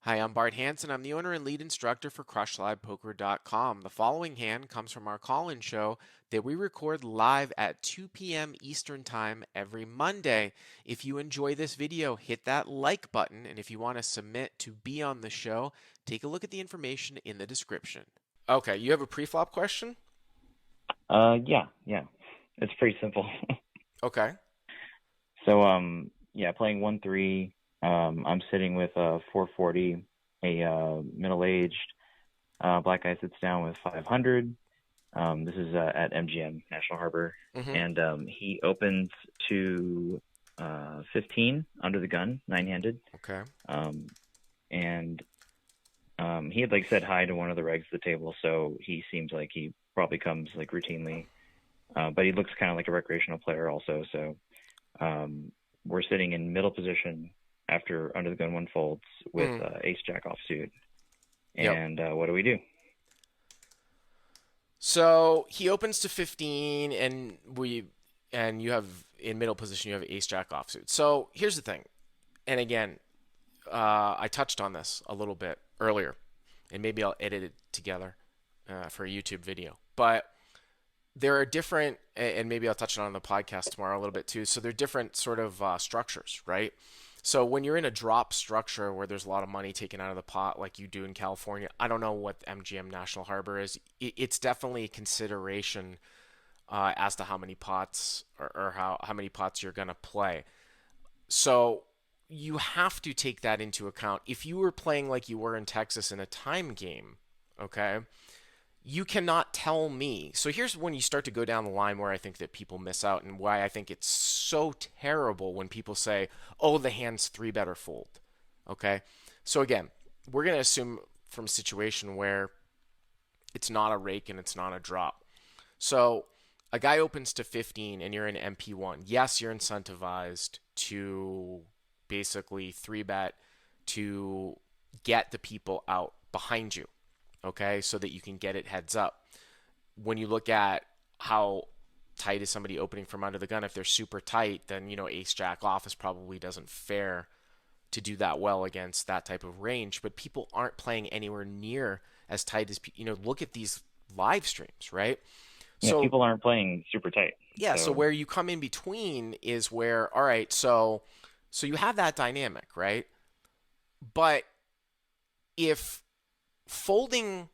Hi, I'm Bart Hanson. I'm the owner and lead instructor for CrushLivePoker.com. The following hand comes from our call-in show that we record live at 2 p.m. Eastern Time every Monday. If you enjoy this video, hit that like button, and if you want to submit to be on the show, take a look at the information in the description. Okay, you have a preflop question? Yeah. It's pretty simple. Okay. So, playing 1-3. I'm sitting with 440. A middle-aged black guy sits down with 500. This is at MGM National Harbor, Mm-hmm. and he opens to 15 under the gun, nine-handed. Okay. And he had said hi to one of the regs at the table, so he seems like he probably comes routinely. But he looks kind of like a recreational player also. So we're sitting in middle position after under the gun one folds with Mm. ace jack offsuit. Yep. And what do we do? So he opens to 15, and you have in middle position you have ace jack offsuit. So here's the thing, and again, I touched on this a little bit earlier, and maybe I'll edit it together for a YouTube video. But there are different, and maybe I'll touch on the podcast tomorrow a little bit too. So there are different sort of structures, right? So when you're in a drop structure where there's a lot of money taken out of the pot, like you do in California, I don't know what MGM National Harbor is. It's definitely a consideration as to how many pots or how many pots you're gonna play. So you have to take that into account. If you were playing like you were in Texas in a time game, okay, you cannot tell me. So here's when you start to go down the line where I think that people miss out and why I think it's so terrible when people say, "Oh, the hand's three better fold." Okay? So again, we're going to assume from a situation where it's not a rake and it's not a drop. So a guy opens to 15 and you're in MP1. Yes, you're incentivized to basically three bet to get the people out behind you, okay, so that you can get it heads up. When you look at how tight is somebody opening from under the gun, if they're super tight, then ace jack off is probably doesn't fare to do that well against that type of range. But people aren't playing anywhere near as tight as look at these live streams, right? Yeah, So people aren't playing super tight. yeah, so So where you come in between is where, all right, so you have that dynamic, right? But if folding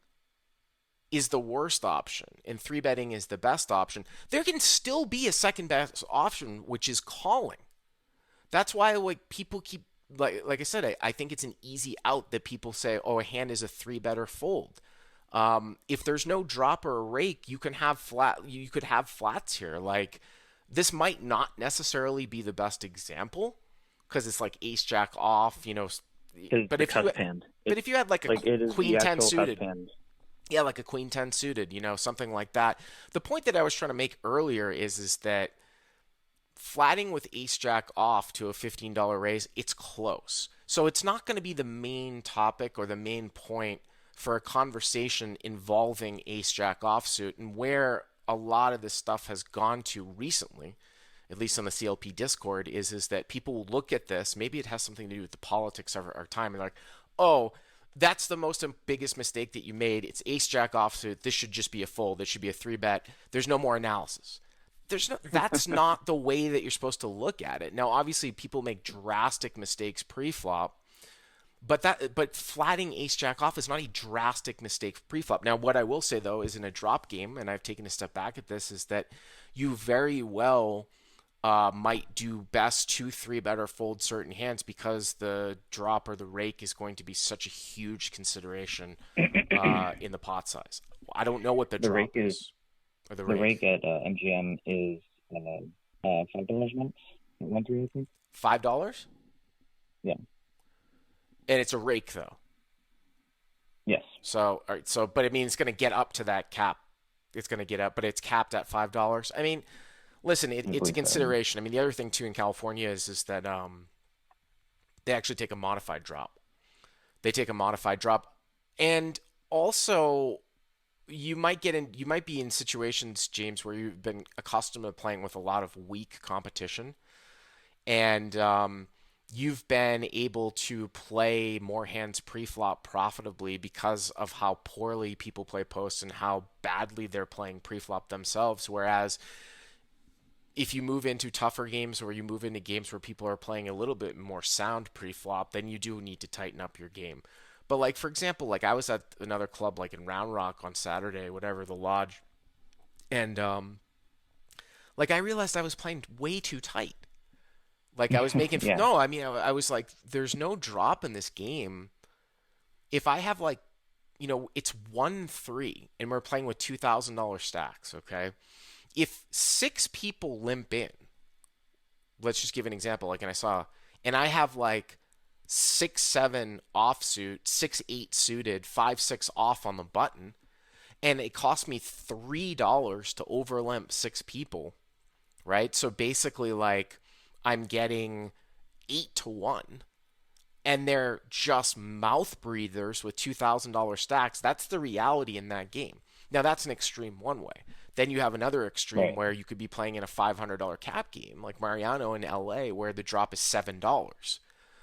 is the worst option and three betting is the best option, there can still be a second best option, which is calling. That's why people keep like I said, I think it's an easy out that people say, oh, a hand is a three better fold. If there's no drop or a rake, you can have flat. You could have flats here. Like this might not necessarily be the best example because it's like ace jack off, it's But the if you cusp hand. but It's if you had like a it is queen the ten actual cusp suited, hand. yeah, like a queen 10 suited, something like that. The point that I was trying to make earlier is that flatting with ace jack off to a $15 raise, it's close. So it's not going to be the main topic or the main point for a conversation involving ace jack offsuit, and where a lot of this stuff has gone to recently, at least on the CLP Discord, is that people will look at this. Maybe it has something to do with the politics of our time, and they're like, "Oh, that's the most biggest mistake that you made. It's ace jack offsuit. This should just be a fold. This should be a three bet. There's no more analysis." That's not the way that you're supposed to look at it. Now, obviously, people make drastic mistakes pre-flop, but flatting ace jack off is not a drastic mistake pre-flop. Now, what I will say though is in a drop game, and I've taken a step back at this, is that you very well might do best 2-3 better fold certain hands because the drop or the rake is going to be such a huge consideration in the pot size. I don't know what the The drop rake is is or the the rake. rake at MGM is $5 max at 1-3, I think. $5, Yeah. and it's a rake though. Yes. So, all right, but I mean, it's going to get up to that cap. It's going to get up, but it's capped at $5. I mean, listen, I it's a believe so. consideration. I mean, the other thing too in California is that they actually take a modified drop. They take a modified drop, and also you might be in situations, James, where you've been accustomed to playing with a lot of weak competition, and you've been able to play more hands pre-flop profitably because of how poorly people play post and how badly they're playing pre-flop themselves. Whereas if you move into tougher games or you move into games where people are playing a little bit more sound pre-flop, then you do need to tighten up your game. But like for example, like I was at another club like in Round Rock on Saturday, whatever, the lodge, and like I realized I was playing way too tight. Like I was making Yeah. no, I mean I was like there's no drop in this game. If I have like it's 1-3 and we're playing with $2,000 stacks, okay? If six people limp in, let's just give an example. Like, and I saw, and I have like 6-7 offsuit, 6-8 suited, 5-6 off on the button, and it cost me $3 to overlimp six people, right? So basically, like, I'm getting 8-1, and they're just mouth breathers with $2,000 stacks. That's the reality in that game. Now, that's an extreme one way. Then you have another extreme Right. where you could be playing in a $500 cap game, like Mariano in LA, where the drop is $7.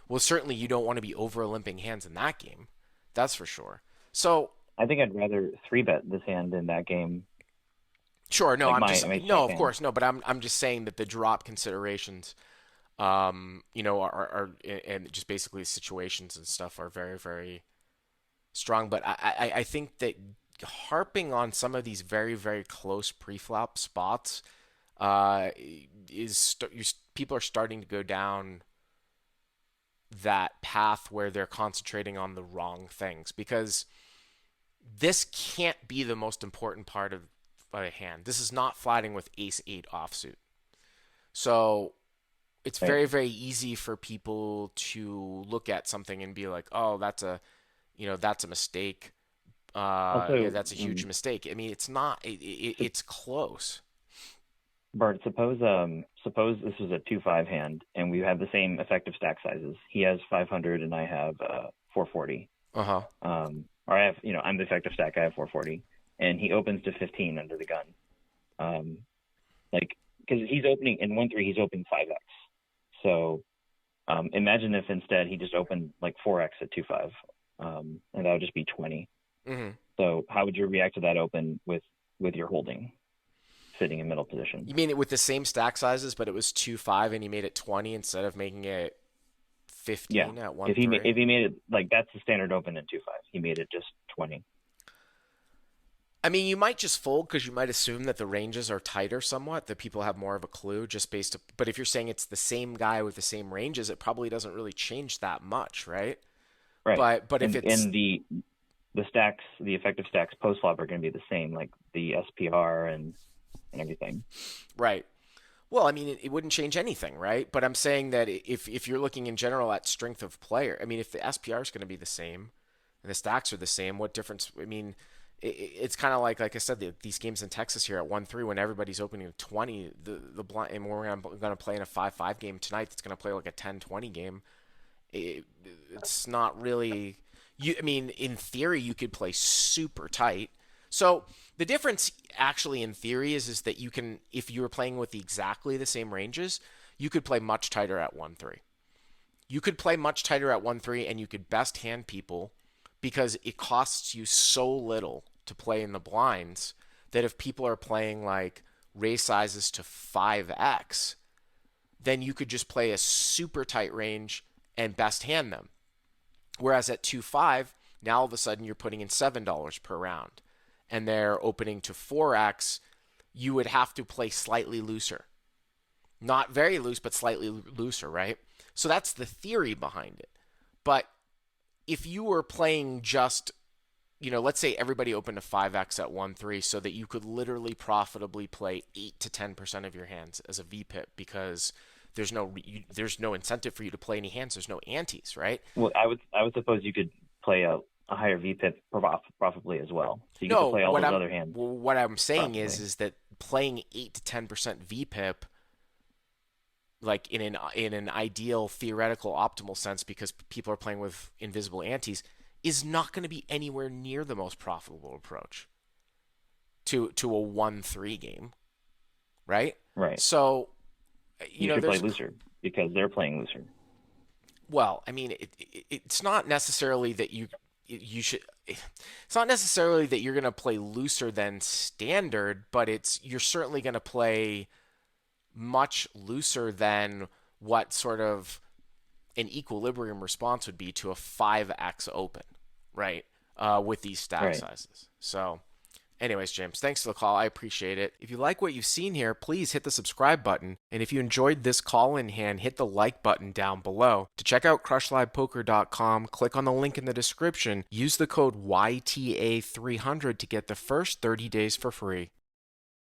Well, certainly you don't want to be over limping hands in that game. That's for sure. So, I think I'd rather three bet this hand in that game, sure, no, like I'm just my no, stack of hand. course, no, but I'm just saying that the drop considerations, are and just basically situations and stuff are very, very strong. But I think that harping on some of these very, very close preflop spots uh, people are starting to go down that path where they're concentrating on the wrong things because this can't be the most important part of a hand. This is not flatting with ace eight offsuit. So it's Right. very, very easy for people to look at something and be like, oh, that's a mistake. Yeah, Also, that's a huge mistake. I mean, it's not. sup- It's close. Bart, suppose this was a 2-5 hand and we have the same effective stack sizes. He has 500 and I have 440. Uh huh. Or I have, I'm the effective stack. I have 440, and he opens to 15 under the gun. Um, like because he's opening in 1-3, he's opening 5x. So imagine if instead he just opened like 4x at 2-5, and that would just be 20. Hmm. So how would you react to that open with your holding sitting in middle position? You mean it with the same stack sizes, but it was 2-5, and you made it 20 instead of making it Yeah. 15 at If 1-3? he made it like that's the standard open in 2-5, he made it just 20. I mean, you might just fold because you might assume that the ranges are tighter somewhat, that people have more of a clue just based. But if you're saying it's the same guy with the same ranges, it probably doesn't really change that much, right? Right. But if it's And the stacks, the effective stacks post flop are going to be the same, like the SPR and everything. right, well, I mean, it wouldn't change anything, right? But I'm saying that if you're looking in general at strength of player, I mean, if the SPR is going to be the same and the stacks are the same, what difference? I mean, it's kind of like I said, these games in Texas here at 1-3 when everybody's opening at 20, the blind, and we're going to play in a 5-5 game tonight. That's going to play like a 10-20 game. It, it's not really. I mean, in theory, you could play super tight. So the difference, actually, in theory, is that you can, if you were playing with exactly the same ranges, you could play much tighter at 1-3. You could play much tighter at 1-3, and you could best hand people because it costs you so little to play in the blinds that if people are playing like raise sizes to 5x, then you could just play a super tight range and best hand them. Whereas at 2-5, now all of a sudden you're putting in $7 per round and they're opening to 4x, you would have to play slightly looser. Not very loose, but slightly looser, right? So that's the theory behind it. But if you were playing just, let's say everybody opened a 5x at 1-3 so that you could literally profitably play 8 to 10% of your hands as a VPIP because there's no incentive for you to play any hands. There's no antes, right? Well, I would suppose you could play a higher VPIP profitably as well. So you get to No, play all those other hands what I'm saying profitably. is that playing 8 to 10% VPIP, like in an ideal theoretical optimal sense, because people are playing with invisible antes, is not going to be anywhere near the most profitable approach to a 1-3 game, right? Right. So You should play there's looser because they're playing looser. Well, I mean, it's not necessarily that you should. It's not necessarily that you're going to play looser than standard, but you're certainly going to play much looser than what sort of an equilibrium response would be to a 5x open, right? With these stack Right. sizes. So, anyways, James, thanks for the call. I appreciate it. If you like what you've seen here, please hit the subscribe button. And if you enjoyed this call in hand, hit the like button down below. To check out crushlivepoker.com, click on the link in the description. Use the code YTA300 to get the first 30 days for free.